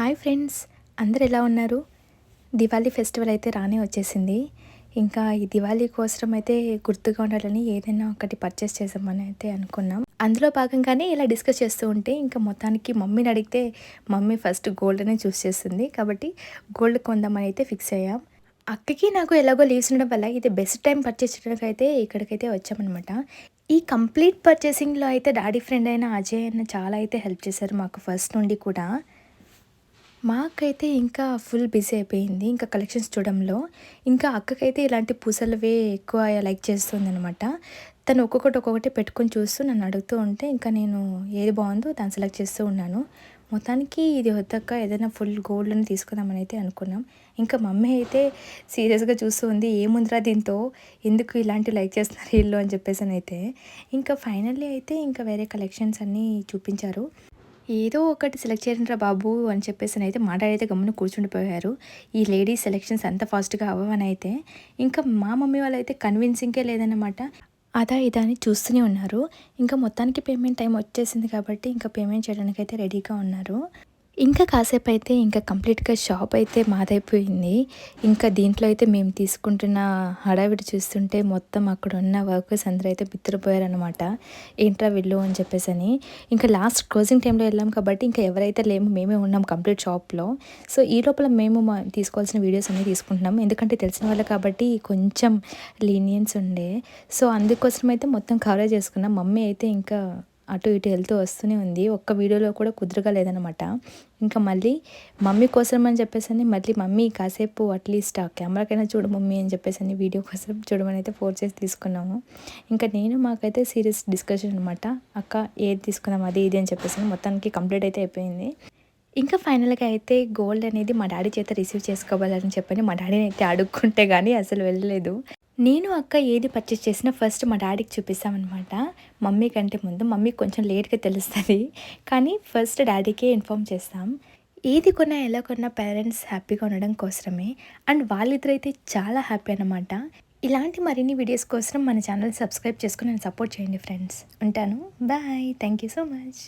Hi friends, అందరు ఎలా ఉన్నారు? దివాళీ ఫెస్టివల్ అయితే రానే వచ్చేసింది. ఇంకా ఈ దివాళీ కోసం అయితే గుర్తుగా ఉండాలని ఏదైనా ఒకటి పర్చేస్ చేద్దామని అయితే అనుకున్నాం. అందులో భాగంగానే ఇలా డిస్కస్ చేస్తూ ఉంటే ఇంకా మొత్తానికి మమ్మీని అడిగితే మమ్మీ ఫస్ట్ గోల్డ్‌నే చూస్ చేస్తుంది. కాబట్టి గోల్డ్ కొందామని అయితే ఫిక్స్ అయ్యాం. అక్కకి నాకు ఎలాగో లీవ్స్ ఉండడం వల్ల ఇది బెస్ట్ టైం పర్చేస్ చేయడానికైతే ఇక్కడికైతే వచ్చామనమాట. ఈ కంప్లీట్ పర్చేసింగ్‌లో అయితే డాడీ ఫ్రెండ్ అయిన అజయ్ అన్న చాలా అయితే హెల్ప్ చేశారు మాకు ఫస్ట్ నుండి కూడా. మాకైతే ఇంకా ఫుల్ బిజీ అయిపోయింది ఇంకా కలెక్షన్స్ చూడడంలో. ఇంకా అక్కకైతే ఇలాంటి పూసలవే ఎక్కువ లైక్ చేస్తుందనమాట. తను ఒక్కొక్కటి పెట్టుకొని చూస్తూ నన్ను అడుగుతూ ఉంటే ఇంకా నేను ఏది బాగుందో దాన్ని సెలెక్ట్ చేస్తూ ఉన్నాను. మొత్తానికి ఇది వద్దక్క ఏదైనా ఫుల్ గోల్డ్‌ని తీసుకుందామని అయితే అనుకున్నాం. ఇంకా మమ్మీ అయితే సీరియస్‌గా చూస్తూ ఉంది. ఏముందిరా దీంతో, ఎందుకు ఇలాంటివి లైక్ చేస్తున్నారు ఈళ్ళు అని చెప్పేసనైతే. ఇంకా ఫైనల్లీ అయితే ఇంకా వేరే కలెక్షన్స్ అన్నీ చూపించారు. ఏదో ఒకటి సెలెక్ట్ చేయండిరా బాబు అని చెప్పేసనైతే మా డాడీ అయితే గమ్మున కూర్చుండిపోయారు. ఈ లేడీస్ సెలెక్షన్స్ అంత ఫాస్ట్‌గా అవ్వవనైతే. ఇంకా మా మమ్మీ వాళ్ళైతే కన్విన్సింగే లేదనమాట. అదా ఇదా అని చూస్తూనే ఉన్నారు. ఇంకా మొత్తానికి పేమెంట్ టైం వచ్చేసింది కాబట్టి ఇంకా పేమెంట్ చేయడానికైతే రెడీగా ఉన్నారు. ఇంకా కాసేపయితే ఇంకా కంప్లీట్‌గా షాప్ అయితే మాదైపోయింది. ఇంకా దీంట్లో అయితే మేము తీసుకుంటున్న హడావిడి చూస్తుంటే మొత్తం అక్కడున్న వర్కర్స్ అందరూ అయితే బిత్తరపోయారనమాట. ఏంట్రా వీళ్ళు అని చెప్పేసని. ఇంకా లాస్ట్ క్లోజింగ్ టైంలో వెళ్ళాం కాబట్టి ఇంకా ఎవరైతే లేము మేమే ఉన్నాం కంప్లీట్ షాప్‌లో. సో, ఈ లోపల మేము తీసుకోవాల్సిన వీడియోస్ అన్నీ తీసుకుంటున్నాం. ఎందుకంటే తెలిసిన వాళ్ళే కాబట్టి కొంచెం లీనియన్స్ ఉండే. సో, అందుకోసమైతే మొత్తం కవరేజ్ చేసుకున్నాం. మమ్మీ అయితే ఇంకా అటు ఇటు వెళ్తూ వస్తూనే ఉంది. ఒక్క వీడియోలో కూడా కుదురుగా లేదనమాట. ఇంకా మళ్ళీ మమ్మీ కోసం అని చెప్పేసని మళ్ళీ మమ్మీ కాసేపు అట్లీస్ట్ ఆ కెమెరాకైనా చూడు మమ్మీ అని చెప్పేసని వీడియో కోసం చూడమని అయితే ఫోర్స్ చేసి తీసుకున్నాము. ఇంకా మాకైతే సీరియస్ డిస్కషన్ అనమాట. అక్క ఏది తీసుకుందాం అది ఇది అని చెప్పేసి మొత్తానికి కంప్లీట్ అయితే అయిపోయింది. ఇంకా ఫైనల్‌గా అయితే గోల్డ్ అనేది మా డాడీ చేత రిసీవ్ చేసుకోవాలని చెప్పని మా డాడీని అయితే అడుక్కుంటే గానీ అసలు వెళ్ళలేదు. నేను, అక్క ఏది పర్చేస్ చేసినా ఫస్ట్ మా డాడీకి చూపిస్తామనమాట. మమ్మీ కంటే ముందు. మమ్మీకి కొంచెం లేట్‌గా తెలుస్తది. కానీ ఫస్ట్ డాడీకే ఇన్ఫార్మ్ చేస్తాం. ఏది కొన్నా, ఎలా కొన్నా పేరెంట్స్ హ్యాపీగా ఉండడం కోసమే. అండ్ వాళ్ళిద్దరైతే చాలా హ్యాపీ అనమాట. ఇలాంటి మరిన్ని వీడియోస్ కోసం మన ఛానల్ సబ్స్క్రైబ్ చేసుకొని నన్ను సపోర్ట్ చేయండి ఫ్రెండ్స్. ఉంటాను. Bye. Thank you so much.